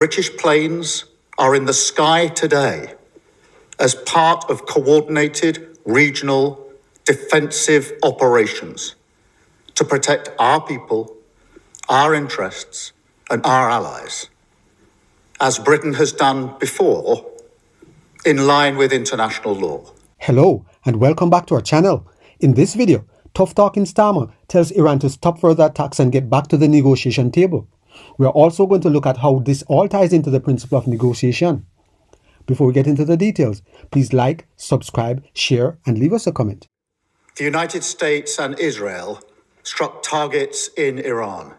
British planes are in the sky today as part of coordinated regional defensive operations to protect our people, our interests, and our allies, as Britain has done before, in line with international law. Hello, and welcome back to our channel. In this video, Tough Talking Starmer tells Iran to stop further attacks and get back to the negotiation table. We are also going to look at how this all ties into the principle of negotiation. Before we get into the details, please like, subscribe, share, and leave us a comment. The United States and Israel struck targets in Iran.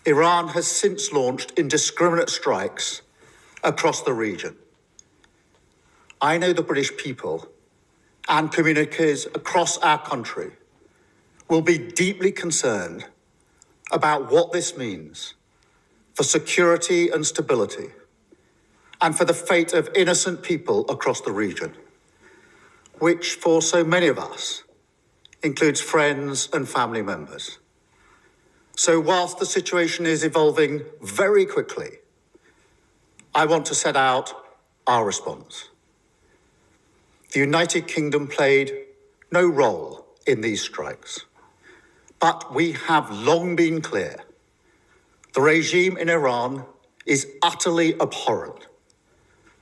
Iran has since launched indiscriminate strikes across the region. I know the British people and communities across our country will be deeply concerned about what this means for security and stability, and for the fate of innocent people across the region, which for so many of us includes friends and family members. So whilst the situation is evolving very quickly, I want to set out our response. The United Kingdom played no role in these strikes, but we have long been clear. The regime in Iran is utterly abhorrent.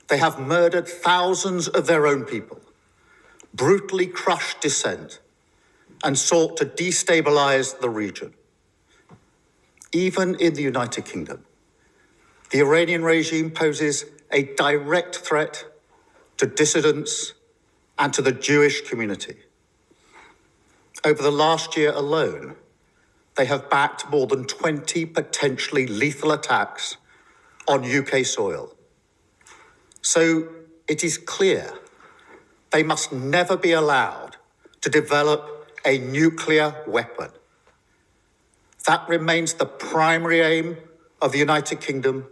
They have murdered thousands of their own people, brutally crushed dissent, and sought to destabilize the region. Even in the United Kingdom, the Iranian regime poses a direct threat to dissidents and to the Jewish community. Over the last year alone, they have backed more than 20 potentially lethal attacks on UK soil. So it is clear they must never be allowed to develop a nuclear weapon. That remains the primary aim of the United Kingdom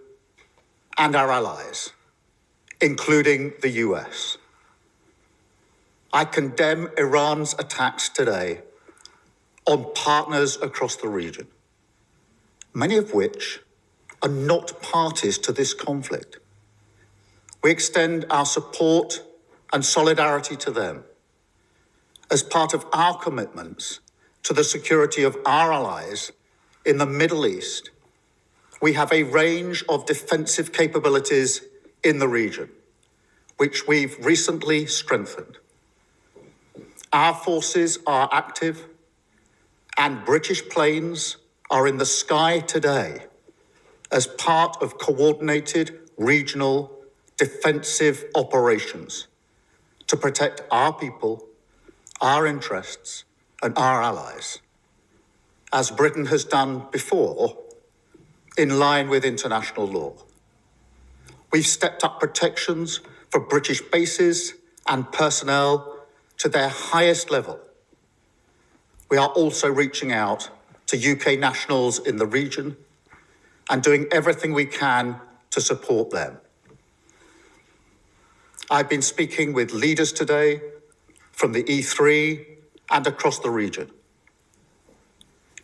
and our allies, including the US. I condemn Iran's attacks today on partners across the region, many of which are not parties to this conflict. We extend our support and solidarity to them as part of our commitments to the security of our allies in the Middle East. We have a range of defensive capabilities in the region, which we've recently strengthened. Our forces are active, and British planes are in the sky today as part of coordinated regional defensive operations to protect our people, our interests, and our allies, as Britain has done before, in line with international law. We've stepped up protections for British bases and personnel to their highest level. We are also reaching out to UK nationals in the region and doing everything we can to support them. I've been speaking with leaders today from the E3 and across the region.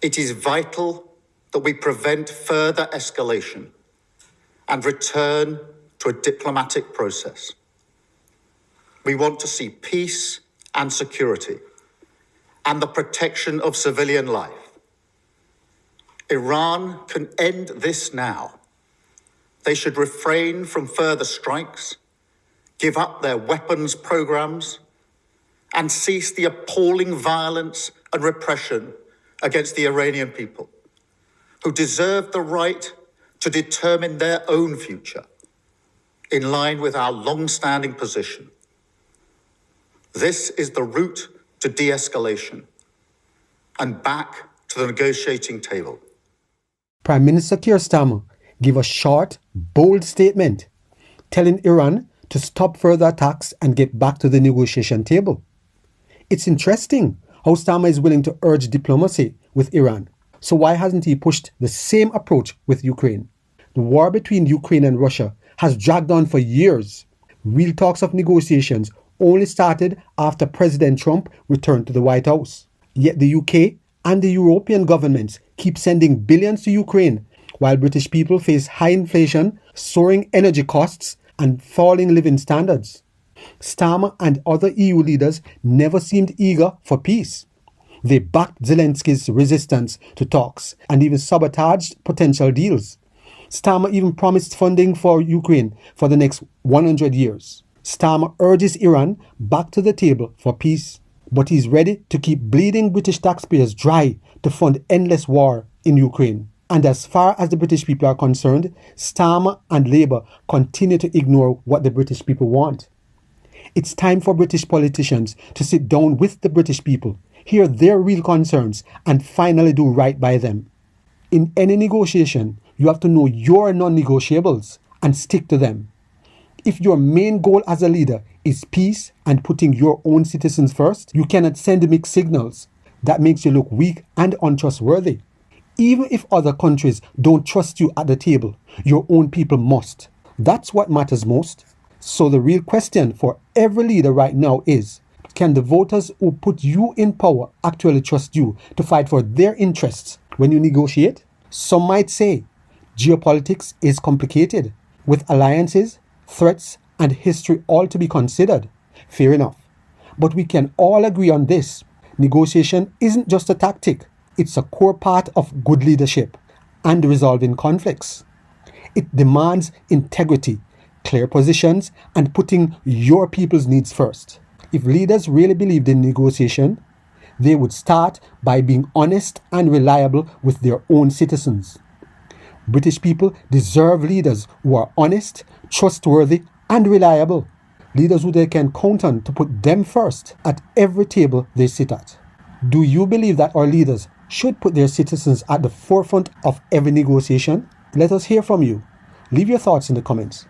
It is vital that we prevent further escalation and return to a diplomatic process. We want to see peace and security and the protection of civilian life. Iran can end this now. They should refrain from further strikes, give up their weapons programs, and cease the appalling violence and repression against the Iranian people, who deserve the right to determine their own future, in line with our long-standing position. This is the route to de-escalation and back to the negotiating table. Prime Minister Keir Starmer gave a short, bold statement telling Iran to stop further attacks and get back to the negotiation table. It's interesting how Starmer is willing to urge diplomacy with Iran. So why hasn't he pushed the same approach with Ukraine? The war between Ukraine and Russia has dragged on for years. Real talks of negotiations only started after President Trump returned to the White House. Yet the UK and the European governments keep sending billions to Ukraine while British people face high inflation, soaring energy costs, and falling living standards. Starmer and other EU leaders never seemed eager for peace. They backed Zelensky's resistance to talks and even sabotaged potential deals. Starmer even promised funding for Ukraine for the next 100 years. Starmer urges Iran back to the table for peace, but he's ready to keep bleeding British taxpayers dry to fund endless war in Ukraine. And as far as the British people are concerned, Starmer and Labour continue to ignore what the British people want. It's time for British politicians to sit down with the British people, hear their real concerns, and finally do right by them. In any negotiation, you have to know your non-negotiables and stick to them. If your main goal as a leader is peace and putting your own citizens first, you cannot send mixed signals. That makes you look weak and untrustworthy. Even if other countries don't trust you at the table, your own people must. That's what matters most. So the real question for every leader right now is, can the voters who put you in power actually trust you to fight for their interests when you negotiate? Some might say, geopolitics is complicated, with alliances, threats, and history all to be considered. Fair enough. But we can all agree on this. Negotiation isn't just a tactic. It's a core part of good leadership and resolving conflicts. It demands integrity, clear positions, and putting your people's needs first. If leaders really believed in negotiation, they would start by being honest and reliable with their own citizens. British people deserve leaders who are honest, trustworthy, and reliable. Leaders who they can count on to put them first at every table they sit at. Do you believe that our leaders should put their citizens at the forefront of every negotiation? Let us hear from you. Leave your thoughts in the comments.